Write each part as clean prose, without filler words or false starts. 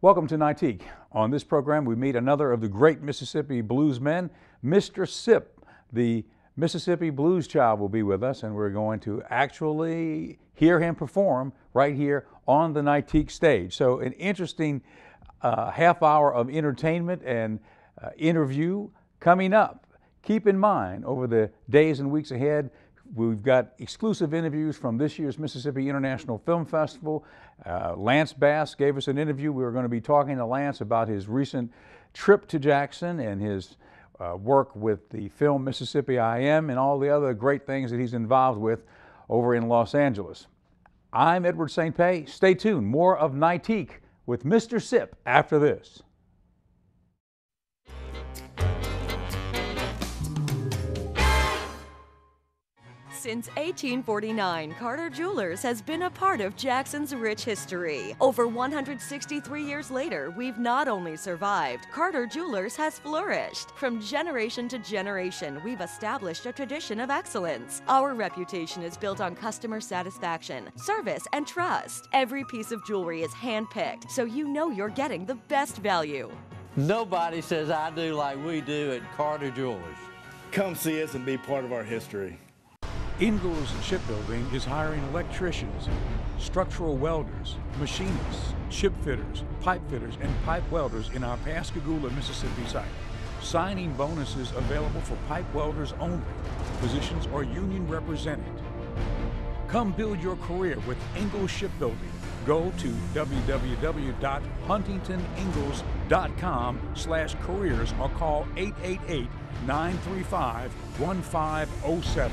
Welcome to Nightique. On this program, we meet another of the great Mississippi blues men, Mr. Sipp. The Mississippi Blues Child will be with us, and we're going to actually hear him perform right here on the Nightique stage. So an interesting half hour of entertainment and interview coming up. Keep in mind, over the days and weeks ahead, we've got exclusive interviews from this year's Mississippi International Film Festival. Lance Bass gave us an interview. We were going to be talking to Lance about his recent trip to Jackson and his work with the film Mississippi I Am and all the other great things that he's involved with over in Los Angeles. I'm Edward St. Pé. Stay tuned. More of Nightique with Mr. Sipp after this. Since 1849, Carter Jewelers has been a part of Jackson's rich history. Over 163 years later, we've not only survived, Carter Jewelers has flourished. From generation to generation, we've established a tradition of excellence. Our reputation is built on customer satisfaction, service, and trust. Every piece of jewelry is handpicked, so you know you're getting the best value. Nobody says I do like we do at Carter Jewelers. Come see us and be part of our history. Ingalls Shipbuilding is hiring electricians, structural welders, machinists, ship fitters, pipe fitters, and pipe welders in our Pascagoula, Mississippi site. Signing bonuses available for pipe welders only. Positions are union represented. Come build your career with Ingalls Shipbuilding. Go to www.huntingtoningalls.com/careers or call 888-935-1507.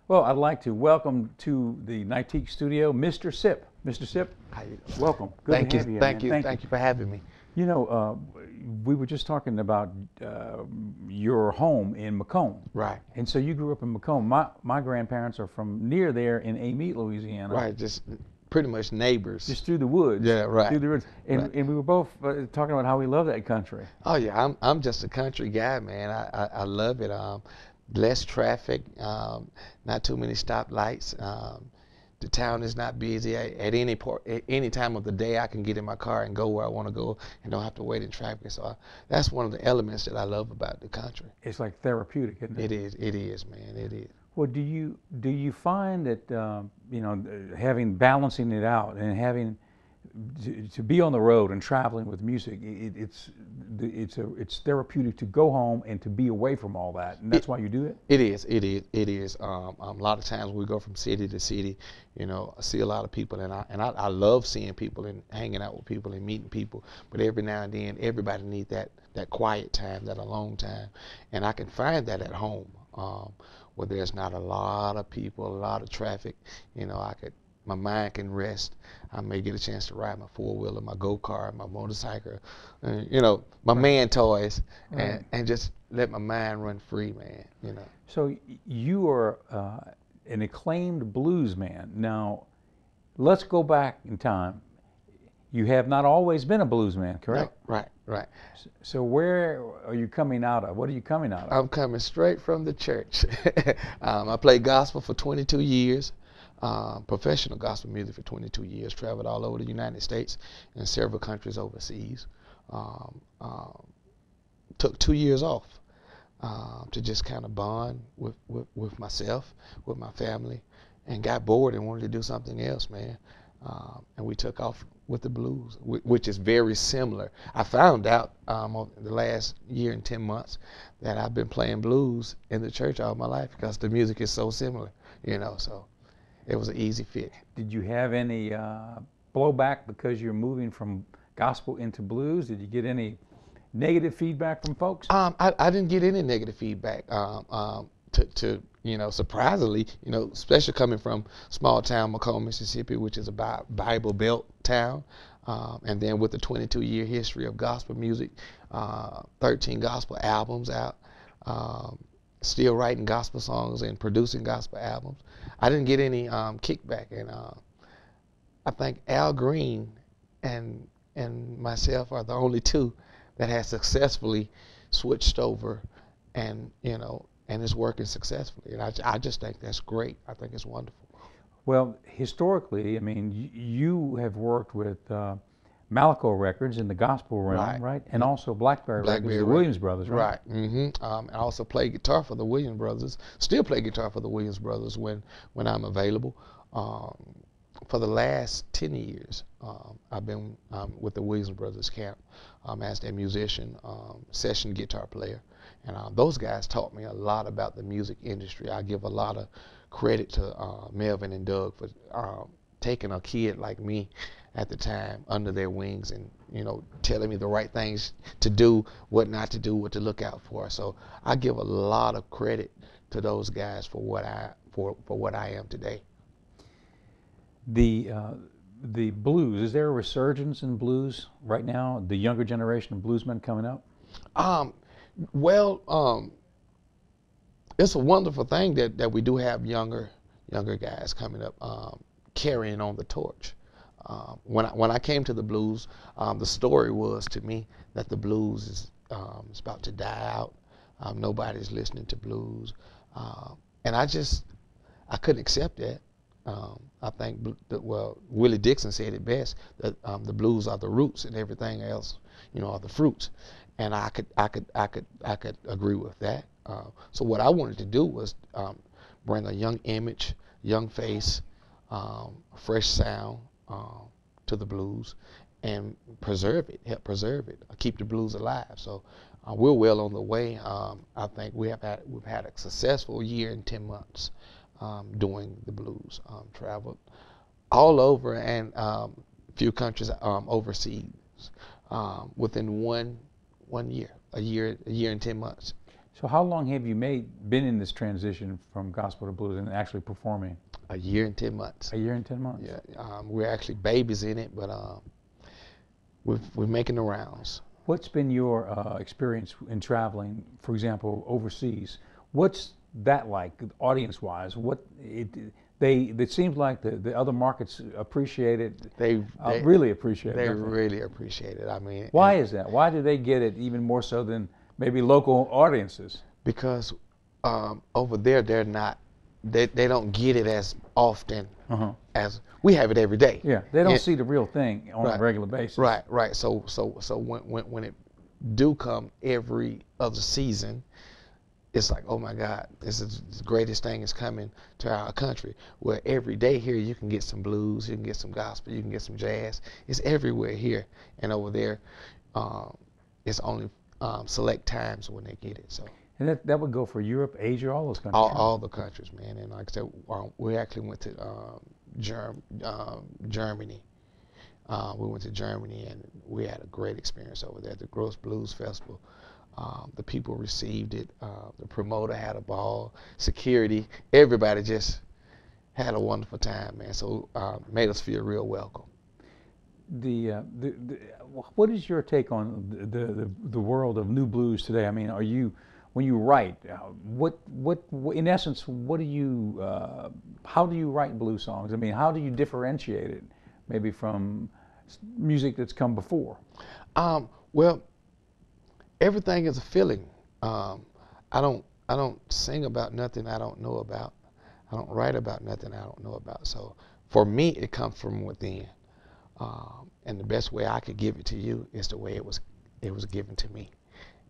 Well, I'd like to welcome to the Nightique studio, Mr. Sipp. Mr. Sipp, welcome. Good to have you. Thank you for having me. You know, we were just talking about your home in Macomb. Right. And so you grew up in Macomb. My grandparents are from near there in Amite, Louisiana. Right, just pretty much neighbors. Just through the woods. Yeah, right. Through the woods. And, right. and we were both talking about how we love that country. Oh yeah, I'm just a country guy, man. I love it. Less traffic, not too many stoplights. The town is not busy. At any time of the day, I can get in my car and go where I want to go and don't have to wait in traffic. So that's one of the elements that I love about the country. It's like therapeutic, isn't it? It is, man. It is. Well, do you find that you know, balancing it out and having to be on the road and traveling with music, it's therapeutic to go home and to be away from all that, and that's why you do it? It is. A lot of times we go from city to city, you know, I see a lot of people, and I love seeing people and hanging out with people and meeting people, but every now and then everybody needs that quiet time, that alone time, and I can find that at home, where there's not a lot of people, a lot of traffic. You know, my mind can rest. I may get a chance to ride my four-wheeler, my go-kart, my motorcycle, you know, my man toys, and just let my mind run free, man, you know. So you are an acclaimed blues man. Now, let's go back in time. You have not always been a blues man, correct? No, right. So where are you coming out of? What are you coming out of? I'm coming straight from the church. I played gospel for 22 years. Professional gospel music for 22 years, traveled all over the United States and several countries overseas. Took 2 years off to just kind of bond with myself, with my family, and got bored and wanted to do something else, man. And we took off with the blues, which is very similar. I found out over the last year and 10 months that I've been playing blues in the church all my life because the music is so similar, you know, so. It was an easy fit. Did you have any blowback because you're moving from gospel into blues? Did you get any negative feedback from folks? I didn't get any negative feedback. To you know, surprisingly, you know, especially coming from small town Macomb, Mississippi, which is a Bible Belt town, and then with the 22-year history of gospel music, 13 gospel albums out. Still writing gospel songs and producing gospel albums. I didn't get any kickback, and I think Al Green and myself are the only two that has successfully switched over, and you know, and it's working successfully. And I just think that's great. I think it's wonderful. Well, historically, I mean, you have worked with Malaco Records in the gospel realm, right? And also Blackberry Records, the Williams Brothers, right? Right. I also play guitar for the Williams Brothers. Still play guitar for the Williams Brothers when I'm available. For the last 10 years, I've been with the Williams Brothers camp as their musician, session guitar player. And those guys taught me a lot about the music industry. I give a lot of credit to Melvin and Doug for taking a kid like me at the time under their wings and, you know, telling me the right things to do, what not to do, what to look out for. So I give a lot of credit to those guys for what I am today. The blues, is there a resurgence in blues right now? The younger generation of bluesmen coming up? It's a wonderful thing that we do have younger guys coming up, carrying on the torch. When I came to the blues, the story was to me that the blues is about to die out. Nobody's listening to blues, and I couldn't accept that. I think Willie Dixon said it best, that the blues are the roots and everything else, you know, are the fruits, and I could agree with that. So what I wanted to do was bring a young image, young face, fresh sound to the blues, and help preserve it, keep the blues alive. So we're well on the way. I think we've had a successful year and 10 months doing the blues. Traveled all over and a few countries overseas within one year, a year and 10 months. So how long have you been in this transition from gospel to blues and actually performing? A year and 10 months. A year and 10 months? Yeah, we're actually babies in it, but we're making the rounds. What's been your experience in traveling, for example, overseas? What's that like, audience-wise? It seems like the other markets appreciate it. They really appreciate it. They really appreciate it. I mean, why is that? Why do they get it even more so than maybe local audiences? Because over there, they don't get it as often as we have it every day. Yeah, they don't see the real thing on a regular basis. Right. So when it do come every other season, it's like, oh my God, this is the greatest thing is coming to our country. Where every day here you can get some blues, you can get some gospel, you can get some jazz. It's everywhere here, and over there, it's only select times when they get it. So. And that would go for Europe, Asia, all those countries. All the countries, man. And like I said, we actually went to Germany. We went to Germany, and we had a great experience over there. The Gross Blues Festival. The people received it. The promoter had a ball. Security, everybody just had a wonderful time, man. So made us feel real welcome. What is your take on the world of new blues today? I mean, when you write, what in essence, how do you write blues songs? I mean, how do you differentiate it, maybe from music that's come before? Well, everything is a feeling. I don't sing about nothing I don't know about. I don't write about nothing I don't know about. So for me, it comes from within. And the best way I could give it to you is the way it was given to me.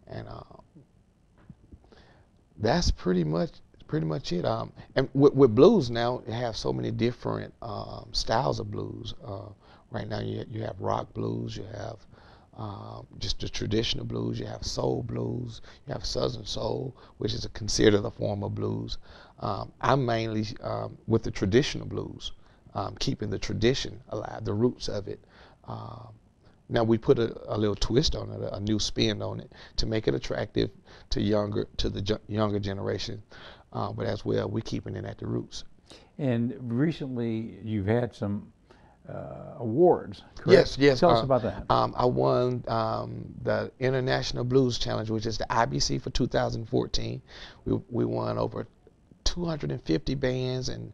And that's pretty much it. And with blues now, you have so many different styles of blues. Right now, you have rock blues, you have just the traditional blues, you have soul blues, you have southern soul, which is considered a form of blues. I'm mainly with the traditional blues, keeping the tradition alive, the roots of it. Now we put a little twist on it, a new spin on it to make it attractive to the younger generation, but as well we're keeping it at the roots. And recently you've had some awards, correct? Yes. Tell us about that. I won the International Blues Challenge, which is the IBC for 2014. We won over 250 bands and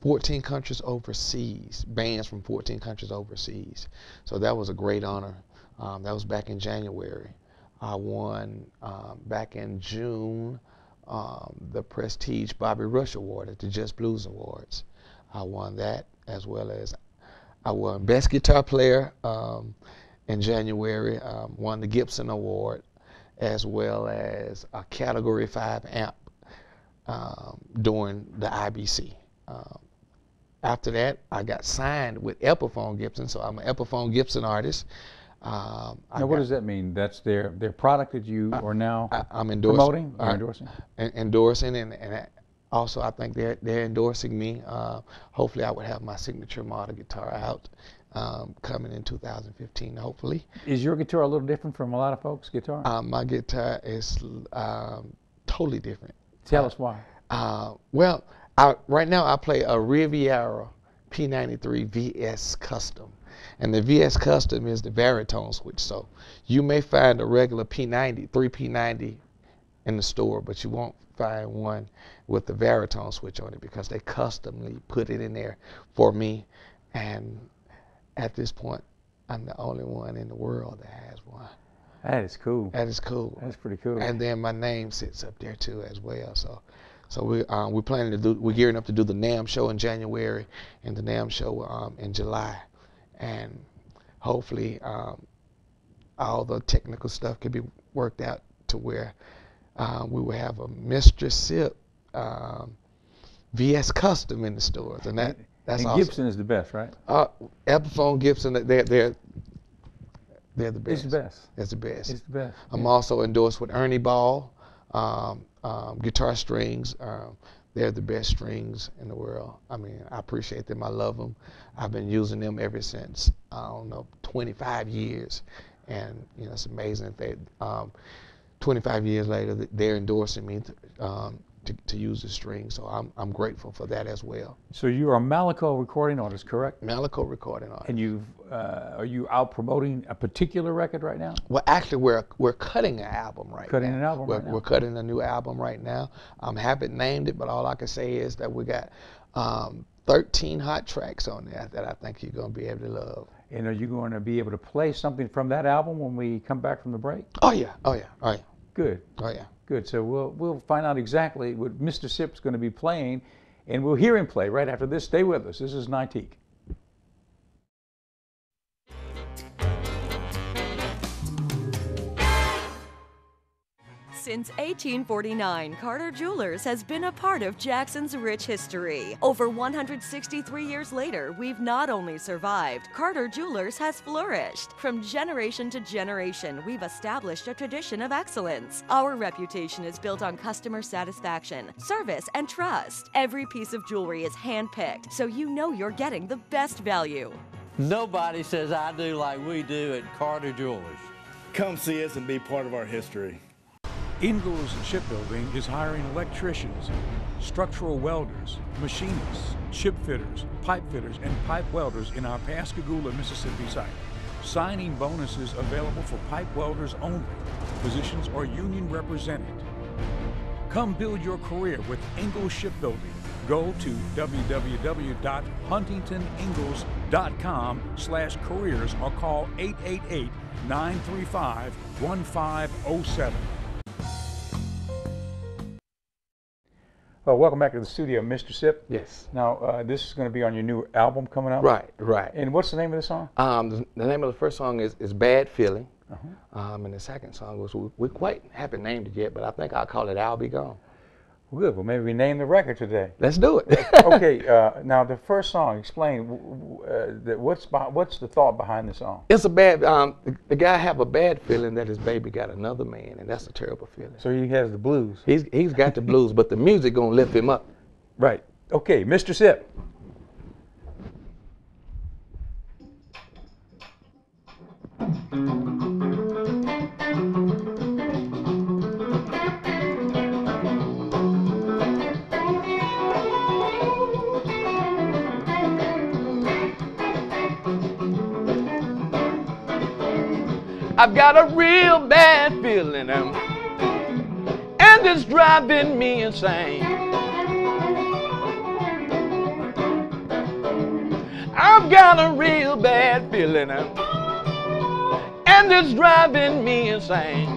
14 countries overseas, bands from 14 countries overseas. So that was a great honor. That was back in January. I won back in June the prestige Bobby Rush Award at the Just Blues Awards. I won that, as well as I won Best Guitar Player in January, won the Gibson Award, as well as a Category 5 amp during the IBC. After that, I got signed with Epiphone Gibson, so I'm an Epiphone Gibson artist. Now, what does that mean? That's their product that you are now I'm promoting? Or endorsing? Endorsing, and also I think they're endorsing me. Hopefully I would have my signature model guitar out coming in 2015, hopefully. Is your guitar a little different from a lot of folks' guitar? My guitar is totally different. Tell us why. Well, right now I play a Riviera P93 VS Custom. And the VS Custom is the baritone switch. So you may find a regular P90, 3P90 in the store, but you won't find one with the baritone switch on it because they customly put it in there for me. And at this point, I'm the only one in the world that has one. That is cool. That is cool. That's pretty cool. And then my name sits up there too as well. So we're planning to do. We're gearing up to do the NAMM show in January, and the NAMM show in July, and hopefully all the technical stuff can be worked out to where we will have a Mr. Sipp VS Custom in the stores, and that's awesome. Gibson is the best, right? Epiphone Gibson, they're the best. It's the best. It's the best. It's the best. I'm also endorsed with Ernie Ball. Guitar strings, they're the best strings in the world. I mean, I appreciate them. I love them. I've been using them ever since, 25 years. And, it's amazing that they, 25 years later, they're endorsing me to use the string. So I'm grateful for that as well. So you are a Malaco recording artist, correct? Malaco recording artist. And are you out promoting a particular record right now? Well, actually, we're cutting an album right now. Cutting an album right now. We're cutting a new album right now. Haven't named it, but all I can say is that we got 13 hot tracks on there that I think you're going to be able to love. And are you going to be able to play something from that album when we come back from the break? Oh yeah, oh yeah, oh yeah. Good. Oh yeah. Good. So we'll find out exactly what Mr. Sipp's going to be playing, and we'll hear him play right after this. Stay with us. This is Nightique. Since 1849, Carter Jewelers has been a part of Jackson's rich history. Over 163 years later, we've not only survived, Carter Jewelers has flourished. From generation to generation, we've established a tradition of excellence. Our reputation is built on customer satisfaction, service, and trust. Every piece of jewelry is handpicked, so you know you're getting the best value. Nobody says I do like we do at Carter Jewelers. Come see us and be part of our history. Ingalls Shipbuilding is hiring electricians, structural welders, machinists, ship fitters, pipe fitters, and pipe welders in our Pascagoula, Mississippi site. Signing bonuses available for pipe welders only. Positions are union represented. Come build your career with Ingalls Shipbuilding. Go to www.huntingtoningalls.com/careers or call 888-935-1507. Well, welcome back to the studio, Mr. Sipp. Yes. Now, this is going to be on your new album coming out? Right, right. And what's the name of the song? The name of the first song is Bad Feeling. And the second song was, we quite haven't named it yet, but I think I'll call it I'll Be Gone. Well, good. Well, maybe we name the record today. Let's do it. Okay. Now, the first song, explain what's the thought behind the song? It's a bad, the guy have a bad feeling that his baby got another man, and that's a terrible feeling. So he has the blues. He's got the blues, but the music gonna lift him up. Right. Okay, Mr. Sipp. I've got a real bad feeling, and it's driving me insane. I've got a real bad feeling, and it's driving me insane.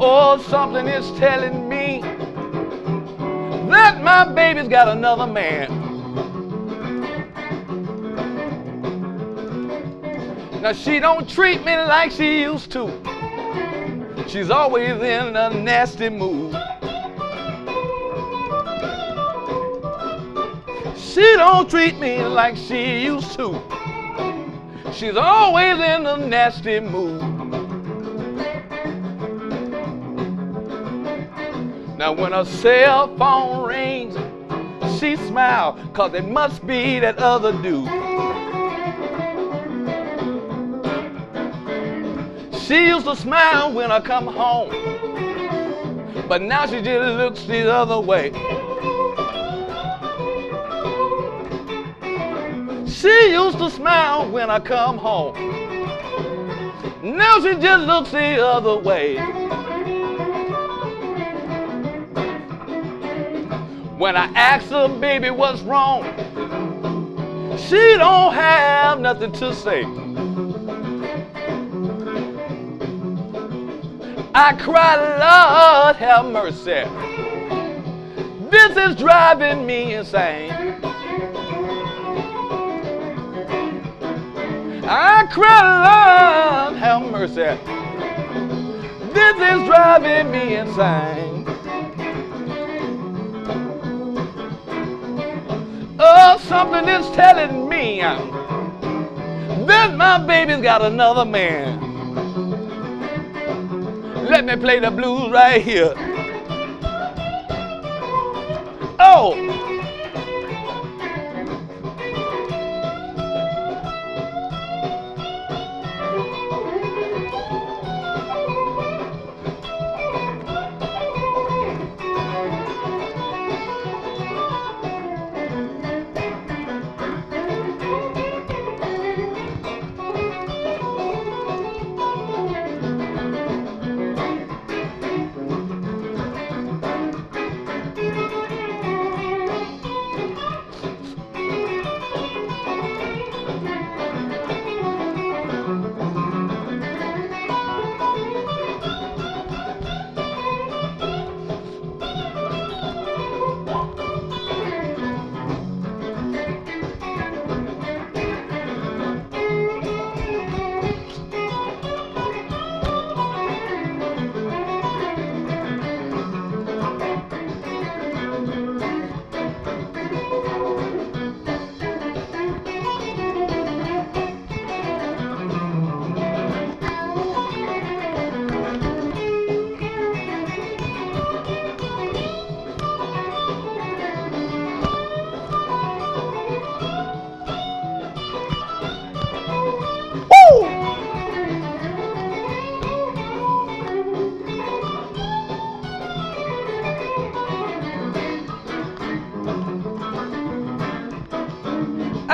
Oh, something is telling me that my baby's got another man. Now she don't treat me like she used to. She's always in a nasty mood. She don't treat me like she used to. She's always in a nasty mood. Now when her cell phone rings, she smiles, 'cause it must be that other dude. She used to smile when I come home, but now she just looks the other way. She used to smile when I come home, now she just looks the other way. When I ask her, baby, what's wrong, she don't have nothing to say. I cry, Lord, have mercy. This is driving me insane. I cry, Lord, have mercy. This is driving me insane. Oh, something is telling me that my baby's got another man. Let me play the blues right here. Oh!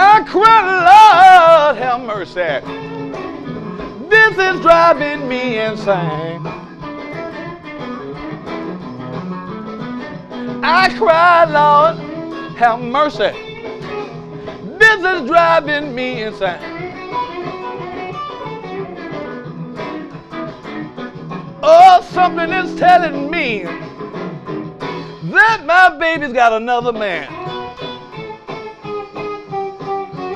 I cry, Lord, have mercy. This is driving me insane. I cry, Lord, have mercy. This is driving me insane. Oh, something is telling me that my baby's got another man.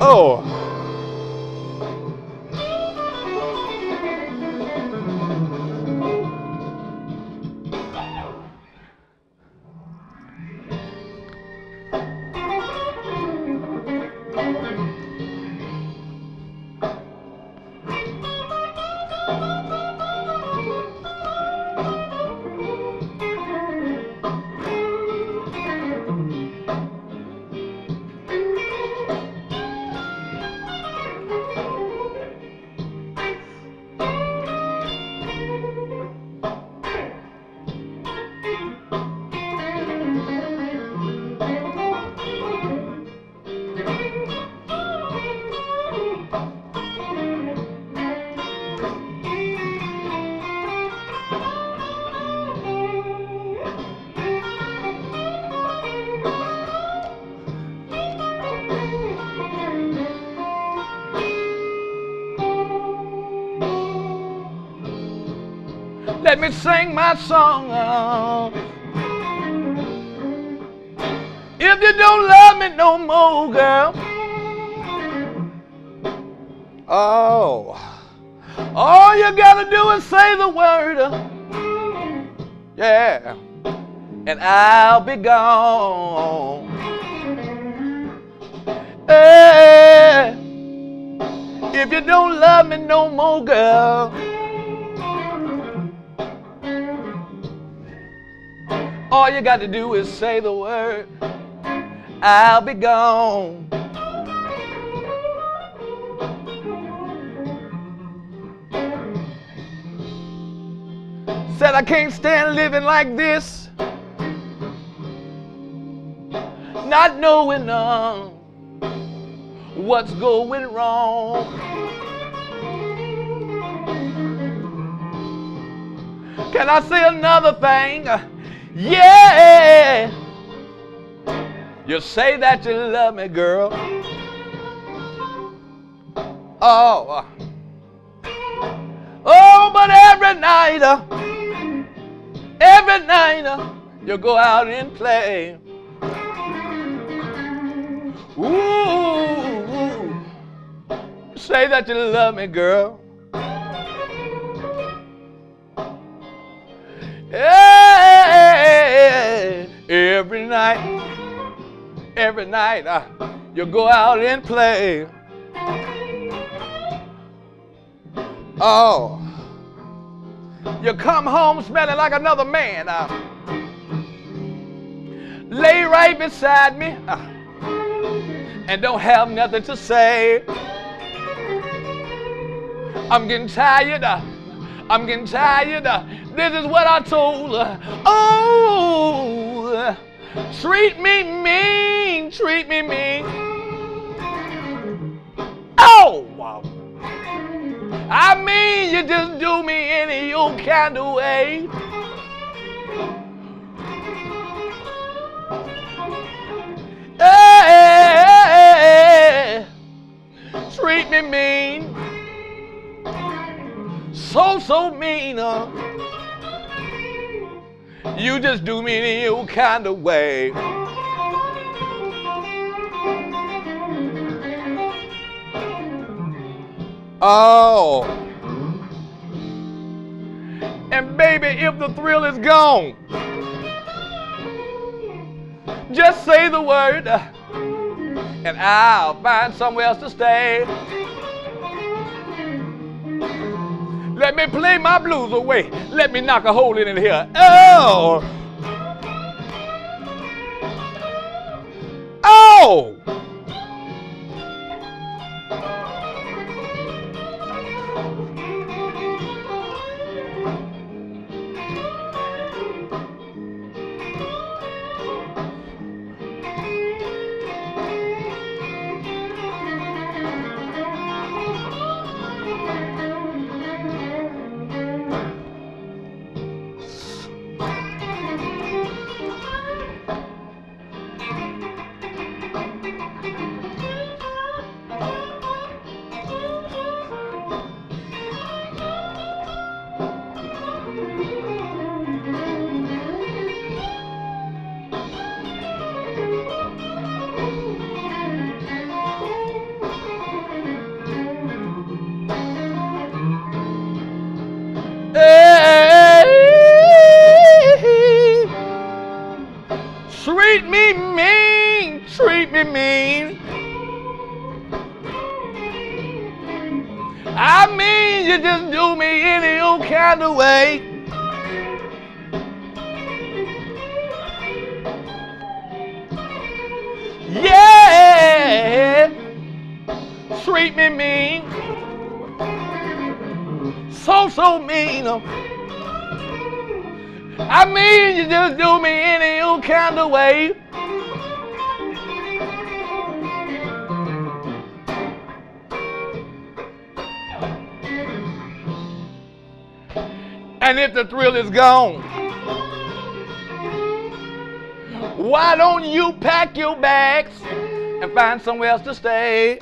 Oh. Let me sing my song. If you don't love me no more, girl. Oh, all you gotta do is say the word. Yeah, and I'll be gone. Hey, if you don't love me no more, girl. All you got to do is say the word. I'll be gone. Said I can't stand living like this, not knowing what's going wrong. Can I say another thing? Yeah, you say that you love me, girl. Oh, but every night, you go out and play. Ooh, say that you love me, girl. Hey, every night, you go out and play. Oh, you come home smelling like another man. Lay right beside me and don't have nothing to say. I'm getting tired. This is what I told her. Oh, treat me mean. Oh, wow. I mean, you just do me any old kind of way. Hey, treat me mean. So mean. You just do me any old kind of way. Oh. And baby, if the thrill is gone, just say the word and I'll find somewhere else to stay. Let me play my blues away. Let me knock a hole in it here. Oh! Oh! Hey, treat me mean. I mean, you just do me any old kind of way. Yeah, treat me mean. So mean. I mean, you just do me any old kind of way. And if the thrill is gone, why don't you pack your bags and find somewhere else to stay?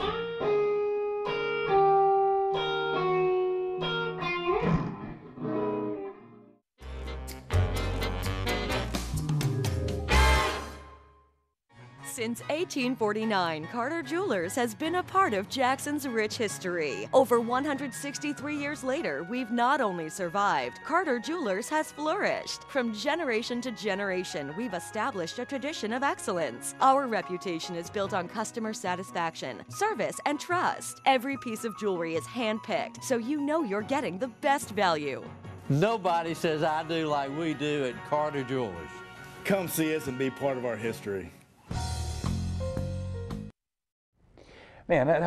Since 1849, Carter Jewelers has been a part of Jackson's rich history. Over 163 years later, we've not only survived, Carter Jewelers has flourished. From generation to generation, we've established a tradition of excellence. Our reputation is built on customer satisfaction, service, and trust. Every piece of jewelry is handpicked, so you know you're getting the best value. Nobody says I do like we do at Carter Jewelers. Come see us and be part of our history. Man, that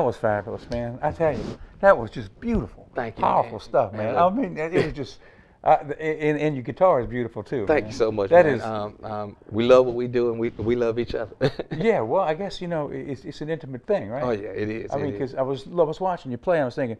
was fabulous, man. I tell you, that was just beautiful. Thank you, Powerful man. stuff, man. Man, I mean, it was just, and your guitar is beautiful too. Thank man. you so much, That man. We love what we do, and we love each other. yeah. Well, I guess it's an intimate thing, right? Oh yeah, it is. I mean, because I was watching you play, and I was thinking,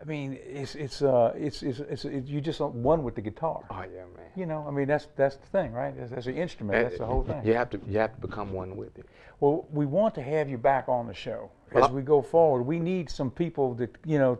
I mean, it's you just one with the guitar. Oh yeah, man. You know, I mean, that's the thing, right? That's an instrument. That's the whole thing. You have to become one with it. Well, we want to have you back on the show as we go forward. We need some people that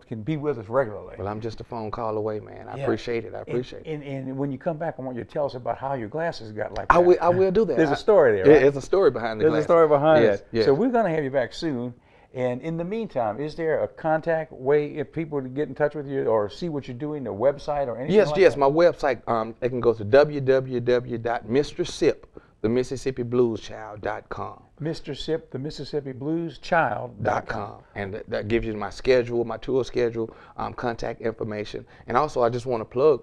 can be with us regularly. Well, I'm just a phone call away, man. I Yeah. appreciate it. I appreciate it. And when you come back, I want you to tell us about how your glasses got like I that. will do that. There's a story there, right? There's a story behind the There's glasses. a story behind Yes, it. yes. So we're going to have you back soon. And in the meantime, is there a contact way if people to get in touch with you or see what you're doing, a website or anything Yes, like yes. that? My website, they can go to www.mrsipp, the Mississippi Blues Child.com. Mr. Sipp, the Mississippi Blues Child.com. And that gives you my schedule, my tour schedule, contact information. And also, I just want to plug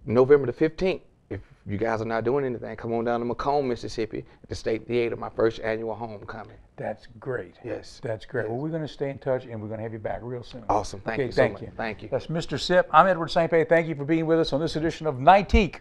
November the 15th. If you guys are not doing anything, come on down to Macomb, Mississippi, at the State Theater, my first annual homecoming. That's great. Yes. That's great. Yes. Well, we're going to stay in touch, and we're going to have you back real soon. Awesome. Thank you so much. Thank you. That's Mr. Sipp. I'm Edward St. Pé. Thank you for being with us on this edition of Nightique.